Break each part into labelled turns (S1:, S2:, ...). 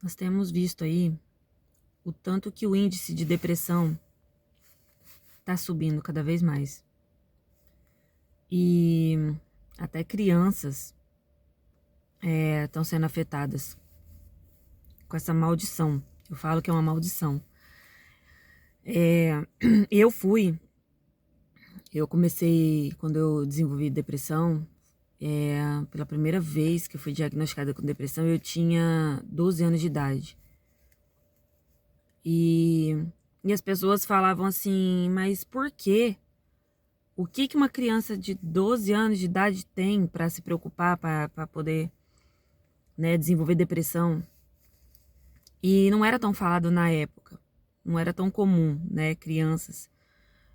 S1: Nós temos visto aí o tanto que o índice de depressão tá subindo cada vez mais. E até crianças estão sendo afetadas com essa maldição. Eu falo que é uma maldição. Eu comecei, quando eu desenvolvi depressão, pela primeira vez que eu fui diagnosticada com depressão, eu tinha 12 anos de idade. E as pessoas falavam assim, mas por quê? O que uma criança de 12 anos de idade tem para se preocupar, para poder, né, desenvolver depressão? E não era tão falado na época, não era tão comum, né, crianças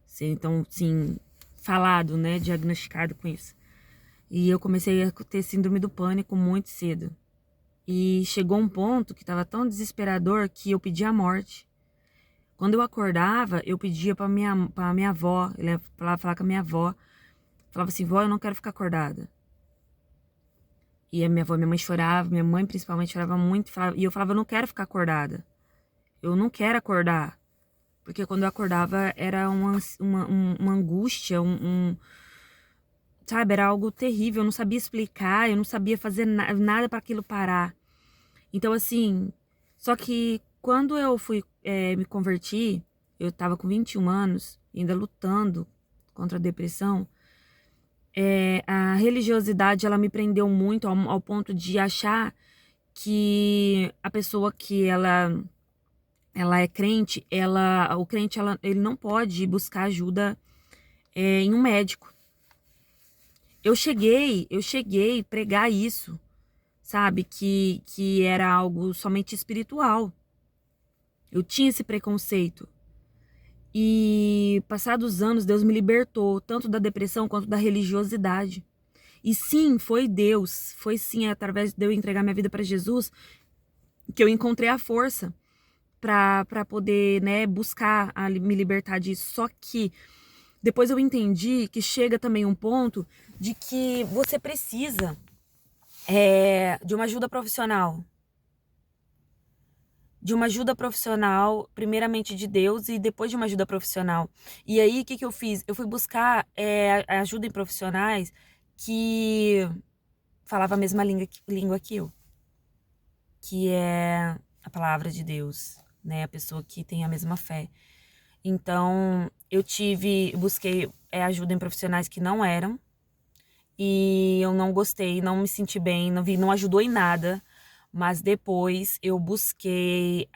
S1: serem tão, sim, falado, né, diagnosticado com isso. E eu comecei a ter síndrome do pânico muito cedo. E chegou um ponto que estava tão desesperador que eu pedia a morte. Quando eu acordava, eu pedia pra minha avó, eu ia falar com a minha avó, falava assim, vó, eu não quero ficar acordada. E a minha avó, minha mãe chorava, minha mãe principalmente chorava muito, e eu falava, eu não quero ficar acordada. Eu não quero acordar. Porque quando eu acordava era uma angústia, sabe, era algo terrível, eu não sabia explicar, eu não sabia fazer nada para aquilo parar. Então, assim, só que quando eu fui me converti, eu tava com 21 anos, ainda lutando contra a depressão, a religiosidade, ela me prendeu muito ao ponto de achar que a pessoa que ela é crente, o crente, ele não pode buscar ajuda em um médico. Eu cheguei a pregar isso, sabe? Que era algo somente espiritual. Eu tinha esse preconceito. E passados os anos, Deus me libertou tanto da depressão quanto da religiosidade. E sim, foi Deus, foi sim através de eu entregar minha vida para Jesus que eu encontrei a força para poder, né, buscar me libertar disso. Só que depois eu entendi que chega também um ponto de que você precisa de uma ajuda profissional. De uma ajuda profissional, primeiramente de Deus e depois de uma ajuda profissional. E aí, o que eu fiz? Eu fui buscar ajuda em profissionais que falavam a mesma língua que eu. Que é a palavra de Deus, né? A pessoa que tem a mesma fé. Então, busquei ajuda em profissionais que não eram. E eu não gostei, não me senti bem, não ajudou em nada. Mas depois eu busquei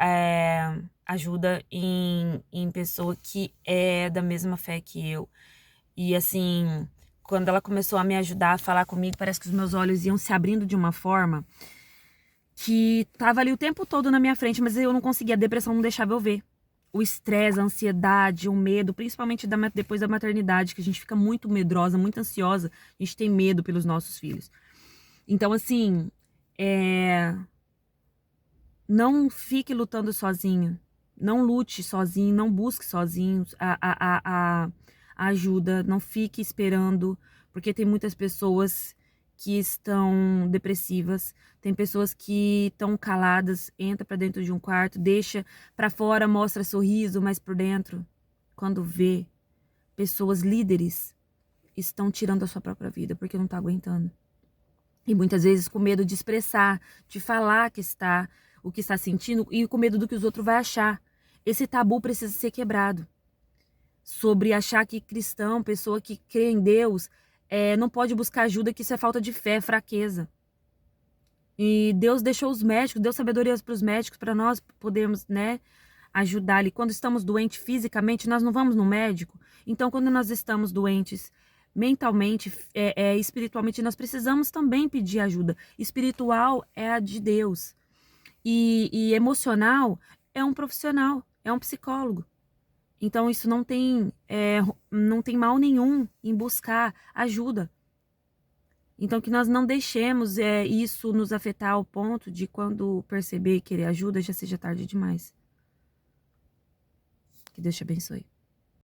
S1: ajuda em pessoa que é da mesma fé que eu. E assim, quando ela começou a me ajudar a falar comigo, parece que os meus olhos iam se abrindo de uma forma que tava ali o tempo todo na minha frente, mas eu não conseguia, a depressão não deixava eu ver. O estresse, a ansiedade, o medo, principalmente depois da maternidade, que a gente fica muito medrosa, muito ansiosa, a gente tem medo pelos nossos filhos. Então, assim, não fique lutando sozinho, não lute sozinho, não busque sozinho a ajuda, não fique esperando, porque tem muitas pessoas que estão depressivas, tem pessoas que estão caladas, entra para dentro de um quarto, deixa para fora, mostra sorriso, mas por dentro, quando vê, pessoas líderes estão tirando a sua própria vida porque não tá aguentando. E muitas vezes com medo de expressar, de falar o que está sentindo e com medo do que os outros vão achar. Esse tabu precisa ser quebrado. Sobre achar que cristão, pessoa que crê em Deus, não pode buscar ajuda, que isso é falta de fé, é fraqueza. E Deus deixou os médicos, deu sabedoria para os médicos, para nós podermos, né, ajudar ali. Quando estamos doentes fisicamente, nós não vamos no médico. Então, quando nós estamos doentes mentalmente, espiritualmente, nós precisamos também pedir ajuda. Espiritual é a de Deus. E emocional é um profissional, é um psicólogo. Então, isso não tem mal nenhum em buscar ajuda. Então, que nós não deixemos isso nos afetar ao ponto de, quando perceber e querer ajuda, já seja tarde demais. Que Deus te abençoe.